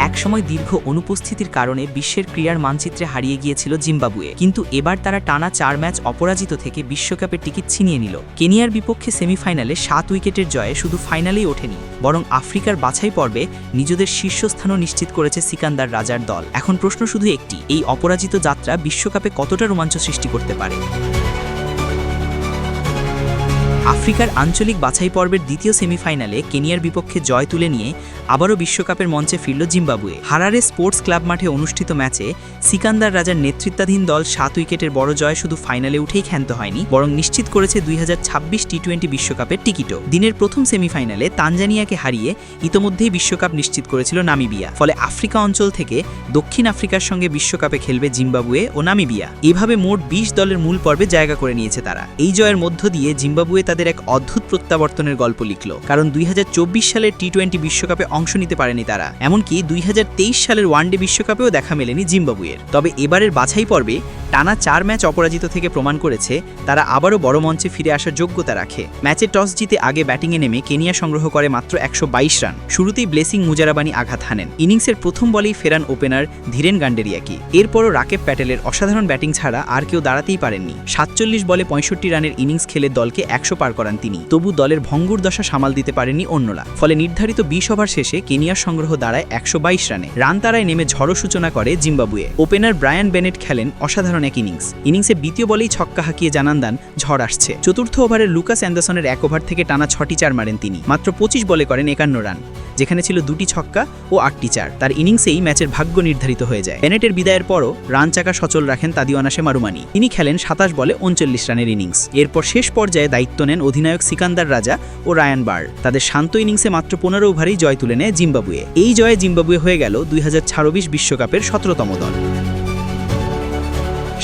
একসময় দীর্ঘ অনুপস্থিতির কারণে বিশ্বের ক্রীড়ার মানচিত্রে হারিয়ে গিয়েছিল জিম্বাবুয়ে, কিন্তু এবার তারা টানা 4 ম্যাচ অপরাজিত থেকে বিশ্বকাপের টিকিট ছিনিয়ে নিল। কেনিয়ার বিপক্ষে সেমিফাইনালে 7 উইকেটের জয়ে শুধু ফাইনালেই ওঠেনি, বরং আফ্রিকার বাছাই পর্বে নিজেদের শীর্ষস্থানও নিশ্চিত করেছে সিকান্দার রাজার দল। এখন প্রশ্ন শুধু একটি, এই অপরাজিত যাত্রা বিশ্বকাপে কতটা রোমাঞ্চ সৃষ্টি করতে পারে? আফ্রিকার আঞ্চলিক বাছাই পর্বের দ্বিতীয় সেমিফাইনালে কেনিয়ার বিপক্ষে জয় তুলে নিয়ে আবারও বিশ্বকাপের মঞ্চে ফিরল জিম্বাবুয়ে। হারারে স্পোর্টস ক্লাব মাঠে অনুষ্ঠিত ম্যাচে সিকান্দার রাজার নেতৃত্বাধীন দল 7 উইকেটের বড় জয় শুধু ফাইনালে উঠেই ক্ষান্ত হয়নি, বরং নিশ্চিত করেছে 2026 টি-20 বিশ্বকাপের টিকিটও। দিনের প্রথম সেমিফাইনালে তানজানিয়াকে হারিয়ে ইতোমধ্যেই বিশ্বকাপ নিশ্চিত করেছিল নামিবিয়া। ফলে আফ্রিকা অঞ্চল থেকে দক্ষিণ আফ্রিকার সঙ্গে বিশ্বকাপে খেলবে জিম্বাবুয়ে ও নামিবিয়া। এভাবে মোট 20 দলের মূল পর্বে জায়গা করে নিয়েছে তারা। এই জয়ের মধ্য দিয়ে জিম্বাবুয়ে তাদের এক অদ্ভুত প্রত্যাবর্তনের গল্প লিখল, কারণ 2024 সালের টি-20 বিশ্বকাপে অংশ নিতে পারেনি তারা। এমনকি 2023 সালের ওয়ানডে বিশ্বকাপেও দেখা মেলেনি জিম্বাবুয়ের। তবে এবারের বাছাই পর্বে টানা 4 ম্যাচ অপরাজিত থেকে প্রমাণ করেছে তারা আবারও বড় মঞ্চে ফিরে আসার যোগ্যতা রাখে। ম্যাচে টস জিতে আগে ব্যাটিংয়ে নেমে কেনিয়া সংগ্রহ করে মাত্র 122 রান। শুরুতেই ব্লেসিং মুজারাবানি আঘাত হানেন। ইনিংসের প্রথম বলেই ফেরান ওপেনার ধীরেন গান্ডেরিয়াকে। এরপরও রাকেব প্যাটেলের অসাধারণ ব্যাটিং ছাড়া আর কেউ দাঁড়াতেই পারেননি। 47 বলে 65 রানের ইনিংস খেলে দলকে 100 পার করান তিনি। তবু দলের ভঙ্গুর দশা সামাল দিতে পারেননি অন্যরা। ফলে নির্ধারিত 20 ওভার শেষে কেনিয়ার সংগ্রহ দাঁড়ায় 122 রানে। রান তারায় নেমে ঝড়ো সূচনা করে জিম্বাবুয়ে। ওপেনার ব্রায়ান বেনেট খেলেন অসাধারণ এক ইনিংসে দ্বিতীয় বলেই ছক্কা হাঁকিয়ে জানান দেন ঝড় আসছে। চতুর্থ ওভারে লুকাস অ্যান্ডারসনের 1 ওভার থেকে টানা 6টি 4 মারেন তিনি। মাত্র 25 বলে করেন 51 রান, যেখানে ছিল 2টি ছক্কা ও 8টি 4। তার ইনিংসেই ম্যাচের ভাগ্য নির্ধারিত হয়ে যায়। বেনেটের বিদায়ের পরও রান চাকা সচল রাখেন তাদিওয়ানাসে মারুমানি। তিনি খেলেন 27 বলে 39 রানের ইনিংস। এরপর শেষ পর্যায়ে দায়িত্ব নেন অধিনায়ক সিকান্দার রাজা ও রায়ান বার। তাদের শান্ত ইনিংসে মাত্র 15 ওভারেই জয় তুলে নেয় জিম্বাবুয়ে। এই জয়ে জিম্বাবুয়ে হয়ে গেল 2026 বিশ্বকাপের 17তম দল।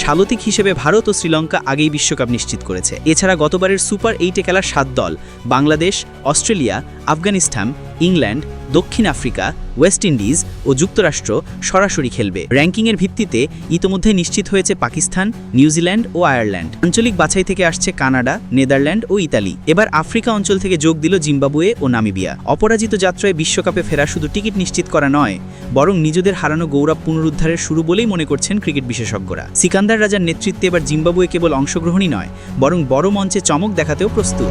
স্বাগতিক হিসেবে ভারত ও শ্রীলঙ্কা আগেই বিশ্বকাপ নিশ্চিত করেছে। এছাড়া গতবারের সুপার 8-এ খেলা 7 দল বাংলাদেশ, অস্ট্রেলিয়া, আফগানিস্তান, ইংল্যান্ড, দক্ষিণ আফ্রিকা, ওয়েস্ট ইন্ডিজ ও যুক্তরাষ্ট্র সরাসরি খেলবে। র্যাঙ্কিংয়ের ভিত্তিতে ইতোমধ্যে নিশ্চিত হয়েছে পাকিস্তান, নিউজিল্যান্ড ও আয়ারল্যান্ড। আঞ্চলিক বাছাই থেকে আসছে কানাডা, নেদারল্যান্ড ও ইতালি। এবার আফ্রিকা অঞ্চল থেকে যোগ দিল জিম্বাবুয়ে ও নামিবিয়া। অপরাজিত যাত্রায় বিশ্বকাপে ফেরা শুধু টিকিট নিশ্চিত করা নয়, বরং নিজেদের হারানো গৌরব পুনরুদ্ধারের শুরু বলেই মনে করছেন ক্রিকেট বিশেষজ্ঞরা। সিকান্দার রাজার নেতৃত্বে এবার জিম্বাবুয়ে কেবল অংশগ্রহণই নয়, বরং বড় মঞ্চে চমক দেখাতেও প্রস্তুত।